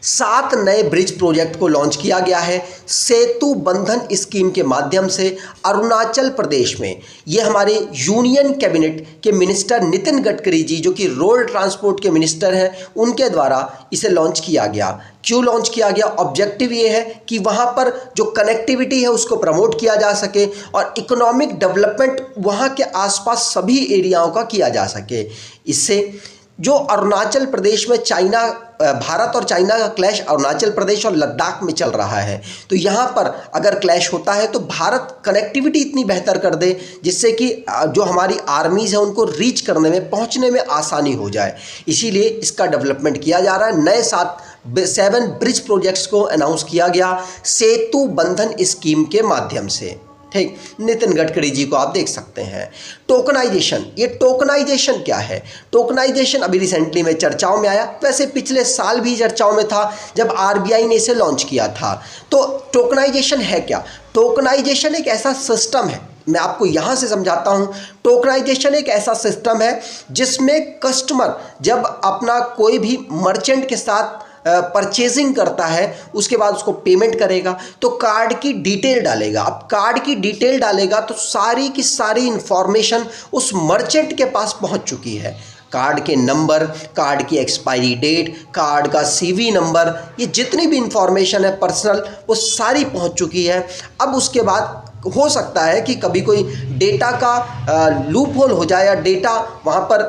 7 नए ब्रिज प्रोजेक्ट को लॉन्च किया गया है सेतु बंधन स्कीम के माध्यम से अरुणाचल प्रदेश में। ये हमारे यूनियन कैबिनेट के मिनिस्टर नितिन गडकरी जी, जो कि रोड ट्रांसपोर्ट के मिनिस्टर हैं, उनके द्वारा इसे लॉन्च किया गया। क्यों लॉन्च किया गया? ऑब्जेक्टिव ये है कि वहाँ पर जो कनेक्टिविटी है उसको प्रमोट किया जा सके और इकोनॉमिक डेवलपमेंट वहाँ के आसपास सभी एरियाओं का किया जा सके। इससे जो अरुणाचल प्रदेश में भारत और चाइना का क्लैश अरुणाचल प्रदेश और लद्दाख में चल रहा है, तो यहाँ पर अगर क्लैश होता है तो भारत कनेक्टिविटी इतनी बेहतर कर दे जिससे कि जो हमारी आर्मीज़ है उनको रीच करने में, पहुँचने में आसानी हो जाए। इसीलिए इसका डेवलपमेंट किया जा रहा है। नए 7 ब्रिज प्रोजेक्ट्स को अनाउंस किया गया सेतु बंधन स्कीम के माध्यम से। ठीक, नितिन गडकरी जी को आप देख सकते हैं। टोकनाइजेशन, ये टोकनाइजेशन क्या है? टोकनाइजेशन अभी रिसेंटली में चर्चाओं में आया, वैसे पिछले साल भी चर्चाओं में था जब आरबीआई ने इसे लॉन्च किया था। तो टोकनाइजेशन है क्या? टोकनाइजेशन एक ऐसा सिस्टम है, मैं आपको यहाँ से समझाता हूँ। टोकनाइजेशन एक ऐसा सिस्टम है जिसमें कस्टमर जब अपना कोई भी मर्चेंट के साथ परचेजिंग करता है, उसके बाद उसको पेमेंट करेगा तो कार्ड की डिटेल डालेगा। अब कार्ड की डिटेल डालेगा तो सारी की सारी इंफॉर्मेशन उस मर्चेंट के पास पहुंच चुकी है। कार्ड के नंबर, कार्ड की एक्सपायरी डेट, कार्ड का सीवी नंबर, ये जितनी भी इंफॉर्मेशन है पर्सनल, वो सारी पहुंच चुकी है। अब उसके बाद हो सकता है कि कभी कोई डेटा का लूप होल हो जाए या डेटा वहाँ पर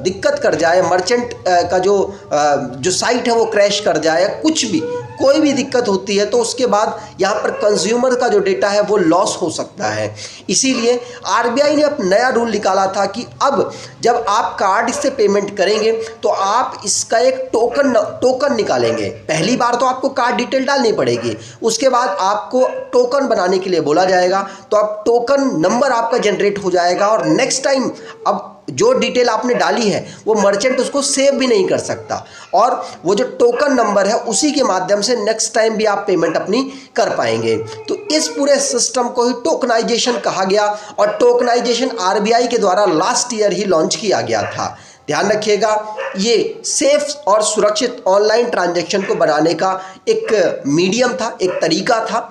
दिक्कत कर जाए, मर्चेंट का जो साइट है वो क्रैश कर जाए, कुछ भी कोई भी दिक्कत होती है तो उसके बाद यहाँ पर कंज्यूमर का जो डेटा है वो लॉस हो सकता है। इसीलिए आरबीआई ने अब नया रूल निकाला था कि अब जब आप कार्ड से पेमेंट करेंगे तो आप इसका एक टोकन निकालेंगे। पहली बार तो आपको कार्ड डिटेल डालनी पड़ेगी, उसके बाद आपको टोकन बनाने के लिए बोला जाएगा, तो अब टोकन नंबर आपका जनरेट हो जाएगा और नेक्स्ट टाइम अब जो डिटेल आपने डाली है वो मर्चेंट उसको सेव भी नहीं कर सकता और वो जो टोकन नंबर है उसी के माध्यम से नेक्स्ट टाइम भी आप पेमेंट अपनी कर पाएंगे। तो इस पूरे सिस्टम को ही टोकनाइजेशन कहा गया और टोकनाइजेशन आरबीआई के द्वारा लास्ट ईयर ही लॉन्च किया गया था। ध्यान रखिएगा, ये सेफ और सुरक्षित ऑनलाइन ट्रांजैक्शन को बनाने का एक मीडियम था, एक तरीका था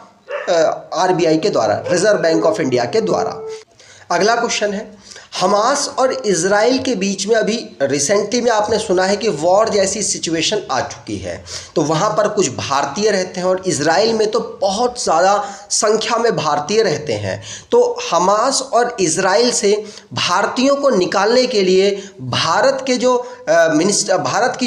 आरबीआई के द्वारा, रिजर्व बैंक ऑफ इंडिया के द्वारा। अगला क्वेश्चन है, हमास और इजराइल के बीच में अभी रिसेंटली में आपने सुना है कि वॉर जैसी सिचुएशन आ चुकी है। तो वहाँ पर कुछ भारतीय रहते हैं और इजराइल में तो बहुत ज़्यादा संख्या में भारतीय रहते हैं। तो हमास और इजराइल से भारतीयों को निकालने के लिए भारत की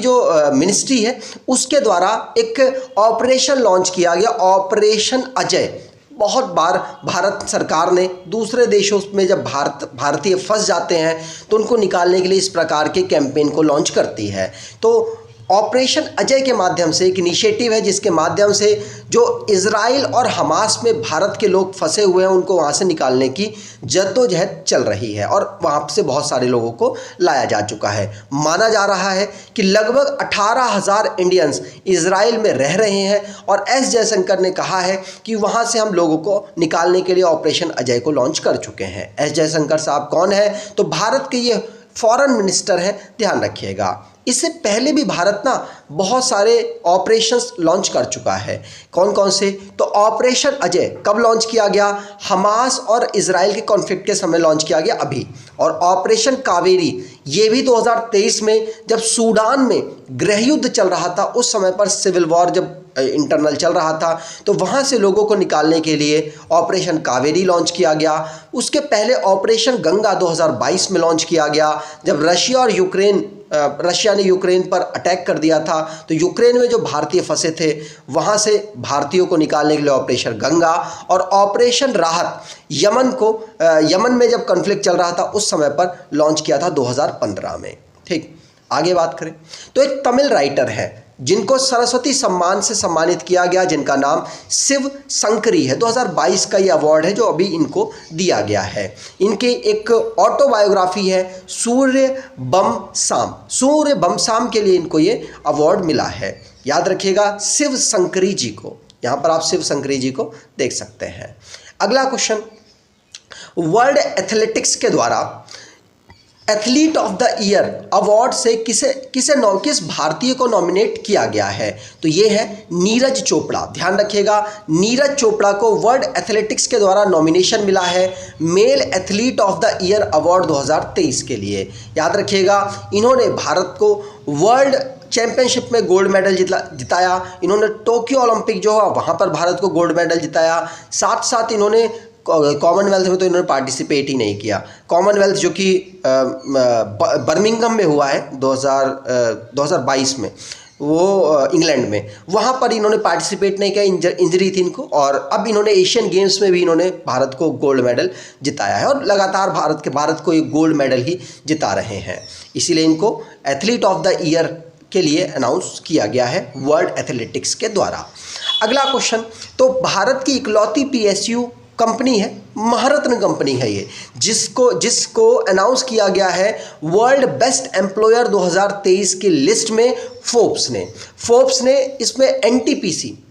जो मिनिस्ट्री है उसके द्वारा एक ऑपरेशन लॉन्च किया गया, ऑपरेशन अजय। बहुत बार भारत सरकार ने दूसरे देशों में जब भारतीय फंस जाते हैं तो उनको निकालने के लिए इस प्रकार के कैंपेन को लॉन्च करती है। तो ऑपरेशन अजय के माध्यम से एक इनिशिएटिव है जिसके माध्यम से जो इजराइल और हमास में भारत के लोग फंसे हुए हैं उनको वहाँ से निकालने की जद्दोजहद चल रही है और वहाँ से बहुत सारे लोगों को लाया जा चुका है। माना जा रहा है कि लगभग 18,000 इंडियंस इजराइल में रह रहे हैं और एस जयशंकर ने कहा है कि वहाँ से हम लोगों को निकालने के लिए ऑपरेशन अजय को लॉन्च कर चुके हैं। एस जयशंकर साहब कौन है? तो भारत के ये फॉरेन मिनिस्टर हैं, ध्यान रखिएगा। इससे पहले भी भारत ना बहुत सारे ऑपरेशंस लॉन्च कर चुका है। कौन कौन से? तो ऑपरेशन अजय कब लॉन्च किया गया? हमास और इजराइल के कॉन्फ्लिक्ट के समय लॉन्च किया गया अभी। और ऑपरेशन कावेरी ये भी 2023 में जब सूडान में गृह युद्ध चल रहा था, उस समय पर सिविल वॉर जब इंटरनल चल रहा था तो वहाँ से लोगों को निकालने के लिए ऑपरेशन कावेरी लॉन्च किया गया। उसके पहले ऑपरेशन गंगा 2022 में लॉन्च किया गया जब रशिया ने यूक्रेन पर अटैक कर दिया था। तो यूक्रेन में जो भारतीय फंसे थे वहाँ से भारतीयों को निकालने के लिए ऑपरेशन गंगा और ऑपरेशन राहत यमन में जब कॉन्फ्लिक्ट चल रहा था उस समय पर लॉन्च किया था 2015 में। ठीक, आगे बात करें तो एक तमिल राइटर है जिनको सरस्वती सम्मान से सम्मानित किया गया, जिनका नाम शिव शंकरी है। 2022 का ये अवार्ड है जो अभी इनको दिया गया है। इनकी एक ऑटोबायोग्राफी है सूर्य बम शाम के लिए इनको ये अवार्ड मिला है। याद रखिएगा शिव शंकरी जी को, यहाँ पर आप शिव शंकरी जी को देख सकते हैं। अगला क्वेश्चन, वर्ल्ड एथलेटिक्स के द्वारा athlete of the year award से किस भारतीय को नॉमिनेट किया गया है? तो ये है नीरज चोपड़ा। ध्यान रखिएगा, नीरज चोपड़ा को वर्ल्ड एथलेटिक्स के द्वारा नॉमिनेशन मिला है male athlete of the year award 2023 के लिए। याद रखिएगा, इन्होंने भारत को वर्ल्ड चैंपियनशिप में गोल्ड मेडल जिताया। इन्होंने टोक्यो ओलंपिक जो है वहाँ पर भारत को गोल्ड मेडल जिताया। साथ साथ इन्होंने कॉमनवेल्थ में तो इन्होंने पार्टिसिपेट ही नहीं किया। कॉमनवेल्थ जो कि बर्मिंघम में हुआ है 2022 में, वो इंग्लैंड में, वहाँ पर इन्होंने पार्टिसिपेट नहीं किया, इंजरी थी इनको। और अब इन्होंने एशियन गेम्स में भी इन्होंने भारत को गोल्ड मेडल जिताया है और लगातार भारत को ये गोल्ड मेडल ही जिता रहे हैं। इसीलिए इनको एथलीट ऑफ द ईयर के लिए अनाउंस किया गया है वर्ल्ड एथलेटिक्स के द्वारा। अगला क्वेश्चन, तो भारत की इकलौती PSU कंपनी है, महारत्न कंपनी है ये, जिसको अनाउंस किया गया है वर्ल्ड बेस्ट एम्प्लॉयर 2023 की लिस्ट में फोर्ब्स ने इसमें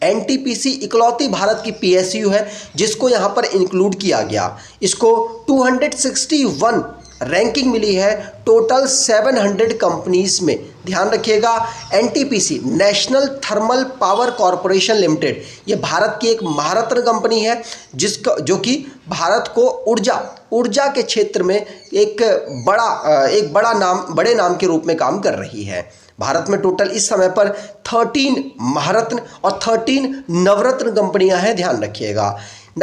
NTPC इकलौती भारत की PSU है जिसको यहाँ पर इंक्लूड किया गया। इसको 261 रैंकिंग मिली है टोटल 700 कंपनीज में। ध्यान रखिएगा, NTPC national thermal power corporation limited, ये भारत की एक महारत्न कंपनी है जो कि भारत को ऊर्जा के क्षेत्र में एक बड़े नाम के रूप में काम कर रही है। भारत में टोटल इस समय पर 13 महारत्न और 13 नवरत्न कंपनियां हैं, ध्यान रखिएगा।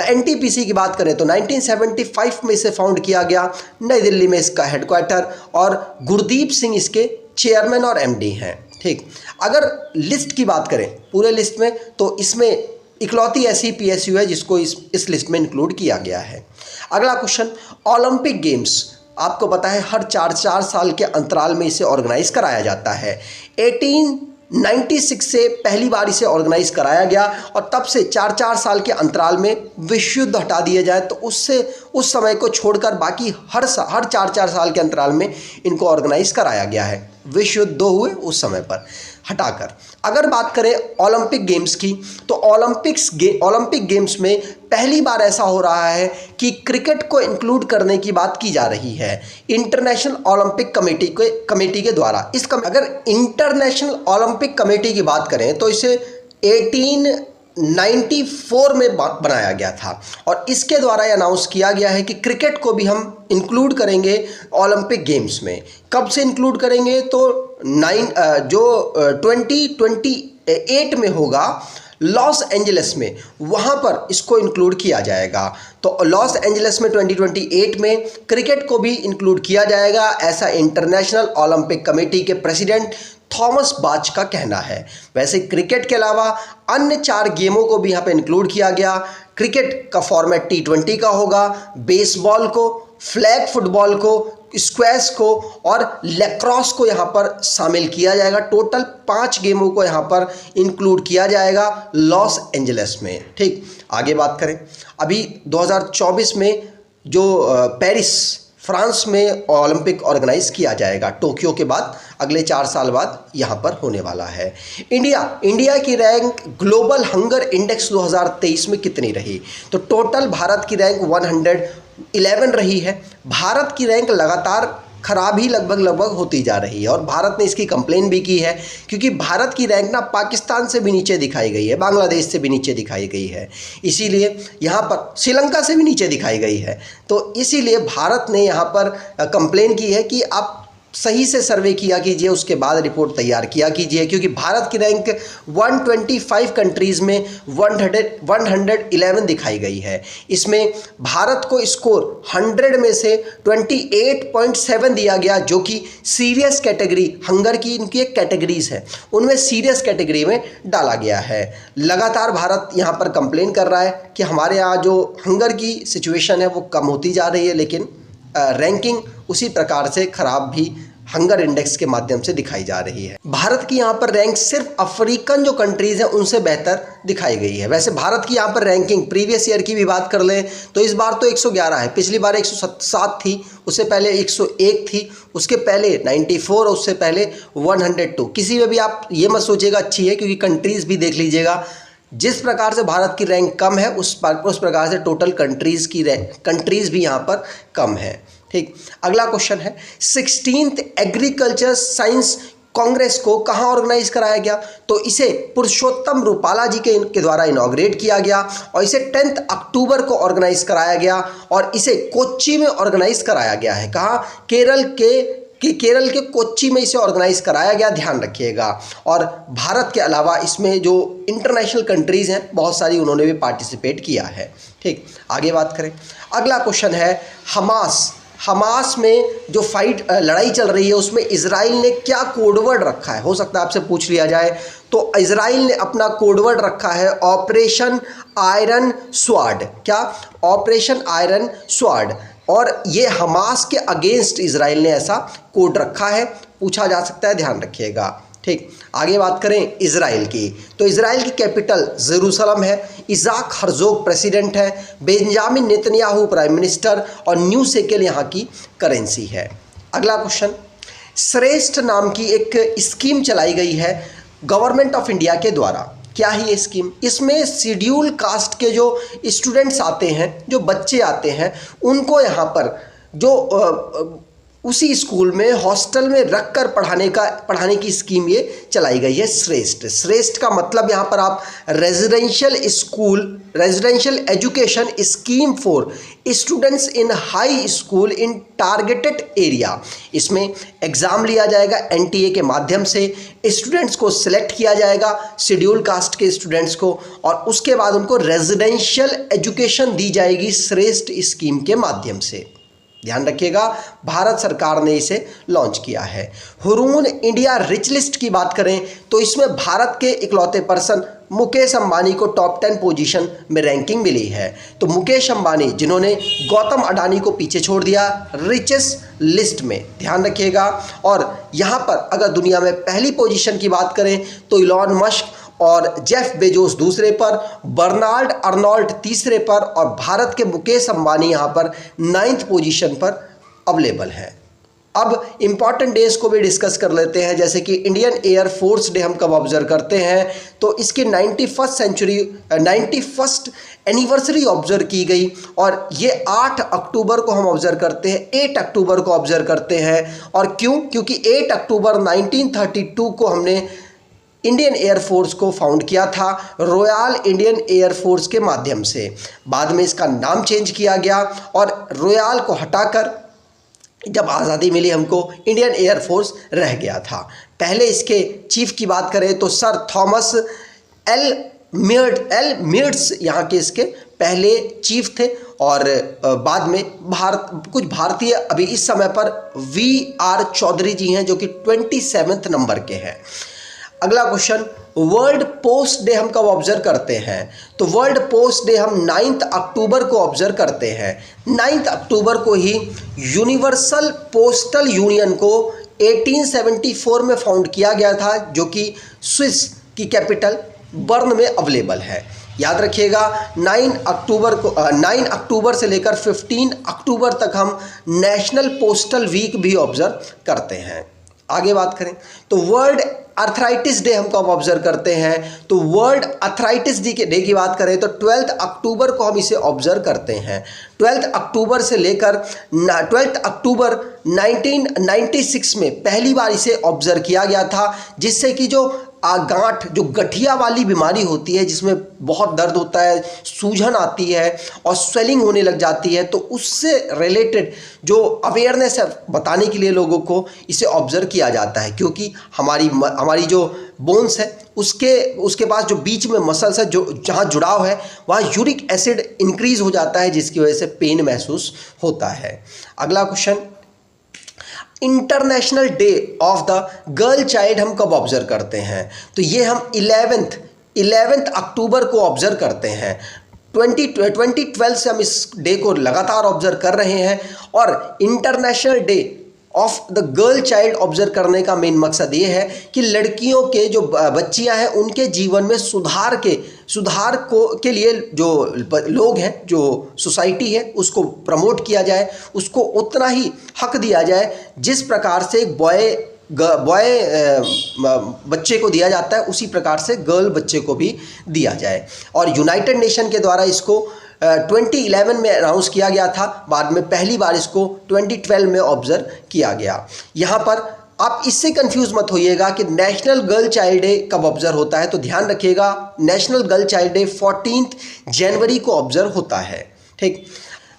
NTPC की बात करें तो 1975 में इसे फाउंड किया गया, नई दिल्ली में इसका हेडक्वार्टर, और गुरदीप सिंह इसके चेयरमैन और MD हैं। ठीक, अगर लिस्ट की बात करें पूरे लिस्ट में, तो इसमें इकलौती ऐसी PSU है जिसको इस लिस्ट में इंक्लूड किया गया है। अगला क्वेश्चन, ओलंपिक गेम्स आपको पता है हर 4 साल के अंतराल में इसे ऑर्गेनाइज कराया जाता है। 1896 से पहली बार इसे ऑर्गेनाइज कराया गया और तब से 4 साल के अंतराल में विश्व युद्ध हटा दिए जाए तो उस समय को छोड़कर बाकी हर 4 साल के अंतराल में इनको ऑर्गेनाइज कराया गया है। विश्व युद्ध 2 हुए उस समय पर हटाकर। अगर बात करें ओलंपिक गेम्स की, तो ओलंपिक गेम्स में पहली बार ऐसा हो रहा है कि क्रिकेट को इंक्लूड करने की बात की जा रही है इंटरनेशनल ओलंपिक कमेटी के द्वारा। अगर इंटरनेशनल ओलंपिक कमेटी की बात करें तो इसे 1894 में बनाया गया था और इसके द्वारा ये अनाउंस किया गया है कि क्रिकेट को भी हम इंक्लूड करेंगे ओलंपिक गेम्स में। कब से इंक्लूड करेंगे? तो 2028 में होगा लॉस एंजलिस में, वहाँ पर इसको इंक्लूड किया जाएगा। तो लॉस एंजलिस में 2028 में क्रिकेट को भी इंक्लूड किया जाएगा, ऐसा इंटरनेशनल ओलंपिक कमेटी के प्रेसिडेंट थॉमस बाच का कहना है। वैसे क्रिकेट के अलावा अन्य 4 गेमों को भी यहाँ पे इंक्लूड किया गया। क्रिकेट का फॉर्मेट T20 का होगा, बेसबॉल को, फ्लैग फुटबॉल को, स्क्वैश को और लैक्रोस को यहाँ पर शामिल किया जाएगा। टोटल 5 गेमों को यहाँ पर इंक्लूड किया जाएगा लॉस एंजलिस में। ठीक, आगे बात करें, अभी 2024 में जो पेरिस फ्रांस में ओलंपिक ऑर्गेनाइज किया जाएगा, टोक्यो के बाद अगले 4 साल बाद यहाँ पर होने वाला है। इंडिया की रैंक ग्लोबल हंगर इंडेक्स 2023 में कितनी रही? तो टोटल भारत की रैंक 111 रही है। भारत की रैंक लगातार खराब ही लगभग होती जा रही है और भारत ने इसकी कंप्लेन भी की है क्योंकि भारत की रैंक ना पाकिस्तान से भी नीचे दिखाई गई है, बांग्लादेश से भी नीचे दिखाई गई है, इसीलिए यहाँ पर श्रीलंका से भी नीचे दिखाई गई है। तो इसीलिए भारत ने यहाँ पर कंप्लेन की है कि आप सही से सर्वे किया कीजिए, उसके बाद रिपोर्ट तैयार किया कीजिए, क्योंकि भारत की रैंक 125 कंट्रीज़ में 111 दिखाई गई है। इसमें भारत को स्कोर 100 में से 28.7 दिया गया, जो कि सीरियस कैटेगरी, हंगर की इनकी एक कैटेगरीज है, उनमें सीरियस कैटेगरी में डाला गया है। लगातार भारत यहाँ पर कंप्लेन कर रहा है कि हमारे यहाँ जो हंगर की सिचुएशन है वो कम होती जा रही है, लेकिन रैंकिंग उसी प्रकार से खराब भी हंगर इंडेक्स के माध्यम से दिखाई जा रही है। भारत की यहाँ पर रैंक सिर्फ अफ्रीकन जो कंट्रीज़ हैं उनसे बेहतर दिखाई गई है। वैसे भारत की यहाँ पर रैंकिंग प्रीवियस ईयर की भी बात कर लें तो इस बार तो 111 है, पिछली बार 107 थी, उससे पहले 101 थी, उसके पहले 94 और उससे पहले 102। किसी में भी आप ये मत सोचिएगा अच्छी है, क्योंकि कंट्रीज़ भी देख लीजिएगा, जिस प्रकार से भारत की रैंक कम है उस प्रकार से टोटल कंट्रीज़ भी यहाँ पर कम है। ठीक। अगला क्वेश्चन है 16th एग्रीकल्चर साइंस कांग्रेस को कहाँ ऑर्गेनाइज कराया गया? तो इसे पुरुषोत्तम रूपाला जी के द्वारा इनॉग्रेट किया गया और इसे 10 अक्टूबर को ऑर्गेनाइज कराया गया और इसे कोच्चि में ऑर्गेनाइज कराया गया है। कहाँ? केरल के कोच्चि में इसे ऑर्गेनाइज कराया गया, ध्यान रखिएगा। और भारत के अलावा इसमें जो इंटरनेशनल कंट्रीज़ हैं बहुत सारी, उन्होंने भी पार्टिसिपेट किया है। ठीक, आगे बात करें। अगला क्वेश्चन है हमास में जो लड़ाई चल रही है उसमें इजराइल ने क्या कोडवर्ड रखा है? हो सकता है आपसे पूछ लिया जाए। तो इजराइल ने अपना कोडवर्ड रखा है ऑपरेशन आयरन स्वार्ड। क्या? Operation iron sword. और ये हमास के अगेंस्ट इजराइल ने ऐसा कोड रखा है, पूछा जा सकता है, ध्यान रखिएगा। ठीक, आगे बात करें इजराइल की। तो इजराइल की कैपिटल जेरूसलम है, इज़ाक हर्जोग प्रेसिडेंट है, बेंजामिन नेतन्याहू प्राइम मिनिस्टर और न्यू शेकेल यहाँ की करेंसी है। अगला क्वेश्चन, श्रेष्ठ नाम की एक स्कीम चलाई गई है गवर्नमेंट ऑफ इंडिया के द्वारा। क्या है ये स्कीम? इसमें शेड्यूल कास्ट के जो स्टूडेंट्स आते हैं, जो बच्चे आते हैं, उनको यहाँ पर जो उसी स्कूल में हॉस्टल में रखकर पढ़ाने की स्कीम ये चलाई गई है। श्रेष्ठ का मतलब यहाँ पर आप residential education scheme for students in high school in targeted area. इसमें एग्ज़ाम लिया जाएगा एनटीए के माध्यम से, स्टूडेंट्स को सिलेक्ट किया जाएगा, शेड्यूल कास्ट के स्टूडेंट्स को, और उसके बाद उनको रेजिडेंशियल एजुकेशन दी जाएगी श्रेष्ठ स्कीम के माध्यम से। ध्यान रखिएगा, भारत सरकार ने इसे लॉन्च किया है। हुरून इंडिया रिच लिस्ट की बात करें तो इसमें भारत के इकलौते पर्सन मुकेश अंबानी को टॉप 10 पोजीशन में रैंकिंग मिली है। तो मुकेश अंबानी, जिन्होंने गौतम अडानी को पीछे छोड़ दिया रिचेस्ट लिस्ट में, ध्यान रखिएगा। और यहाँ पर अगर दुनिया में पहली पोजीशन की बात करें तो इलॉन मस्क और जेफ बेजोस दूसरे पर, बर्नार्ड अर्नोल्ट तीसरे पर, और भारत के मुकेश अंबानी यहाँ पर 9th पोजीशन पर अवेलेबल है। अब इम्पॉर्टेंट डेज को भी डिस्कस कर लेते हैं, जैसे कि इंडियन एयर फोर्स डे हम कब ऑब्जर्व करते हैं? तो इसकी 91st एनिवर्सरी ऑब्जर्व की गई और ये 8 अक्टूबर को हम ऑब्जर्व करते हैं, 8 अक्टूबर को ऑब्जर्व करते हैं। और क्यों? क्योंकि 8 अक्टूबर 1932 को हमने इंडियन एयरफोर्स को फाउंड किया था रॉयल इंडियन एयरफोर्स के माध्यम से। बाद में इसका नाम चेंज किया गया और रॉयल को हटाकर जब आज़ादी मिली हमको इंडियन एयरफोर्स रह गया था। पहले इसके चीफ की बात करें तो सर थॉमस एल मिर्ट्स यहाँ के इसके पहले चीफ थे और बाद में कुछ भारतीय अभी इस समय पर VR चौधरी जी हैं जो कि 27वें नंबर के हैं। अगला क्वेश्चन, वर्ल्ड पोस्ट डे हम कब ऑब्जर्व करते हैं? तो वर्ल्ड पोस्ट डे हम 9 अक्टूबर को ऑब्जर्व करते हैं। 9 अक्टूबर को ही यूनिवर्सल पोस्टल यूनियन को 1874 में फाउंड किया गया था, जो कि स्विस की कैपिटल बर्न में अवेलेबल है। याद रखिएगा 9 अक्टूबर से लेकर 15 अक्टूबर तक हम नेशनल पोस्टल वीक भी ऑब्जर्व करते हैं। आगे बात करें तो वर्ल्ड आर्थराइटिस डे हम कब ऑब्जर्व करते हैं? तो वर्ल्ड आर्थराइटिस डे की बात करें तो 12 अक्टूबर को हम इसे ऑब्जर्व करते हैं। 12 अक्टूबर से लेकर 12 अक्टूबर 1996 में पहली बार इसे ऑब्जर्व किया गया था, जिससे कि जो गांठ, जो गठिया वाली बीमारी होती है जिसमें बहुत दर्द होता है, सूजन आती है और स्वेलिंग होने लग जाती है, तो उससे रिलेटेड जो अवेयरनेस है बताने के लिए लोगों को इसे ऑब्जर्व किया जाता है। क्योंकि हमारी जो बोन्स है उसके पास जो बीच में मसल्स है, जो जहाँ जुड़ाव है वहाँ यूरिक एसिड इंक्रीज हो जाता है, जिसकी वजह से पेन महसूस होता है। अगला question, international day of the girl child हम कब ऑब्जर्व करते हैं? तो ये हम 11 अक्टूबर को ऑब्जर्व करते हैं। 2012 से हम इस डे को लगातार ऑब्जर्व कर रहे हैं और international day of the girl child observe करने का मेन मकसद ये है कि लड़कियों के जो बच्चियां हैं उनके जीवन में सुधार के लिए जो लोग हैं, जो सोसाइटी है, उसको प्रमोट किया जाए, उसको उतना ही हक दिया जाए जिस प्रकार से एक बॉय बच्चे को दिया जाता है, उसी प्रकार से गर्ल बच्चे को भी दिया जाए। और यूनाइटेड नेशन के द्वारा इसको 2011 में अनाउंस किया गया था, बाद में पहली बार इसको 2012 में ऑब्जर्व किया गया। यहाँ पर आप इससे कंफ्यूज मत होइएगा कि नेशनल गर्ल चाइल्ड डे कब ऑब्जर्व होता है, तो ध्यान रखिएगा नेशनल गर्ल चाइल्ड डे 14 जनवरी को ऑब्जर्व होता है। ठीक,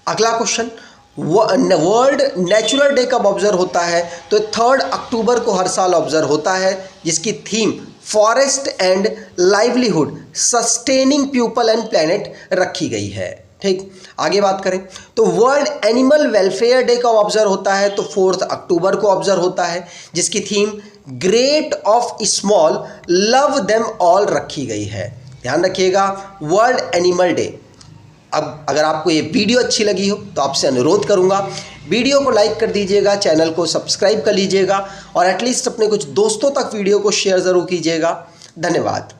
अगला क्वेश्चन, वर्ल्ड नेचुरल डे कब ऑब्जर्व होता है, तो 3 अक्टूबर को हर साल ऑब्जर्व होता है, जिसकी theme forest and livelihood sustaining people and planet रखी गई है। ठीक, आगे बात करें तो वर्ल्ड एनिमल वेलफेयर डे कब ऑब्जर्व होता है, तो 4 अक्टूबर को ऑब्जर्व होता है, जिसकी theme great of small love them all रखी गई है। ध्यान रखिएगा वर्ल्ड एनिमल डे। अब अगर आपको ये वीडियो अच्छी लगी हो तो आपसे अनुरोध करूंगा वीडियो को लाइक कर दीजिएगा, चैनल को सब्सक्राइब कर लीजिएगा और एटलीस्ट अपने कुछ दोस्तों तक वीडियो को शेयर ज़रूर कीजिएगा। धन्यवाद।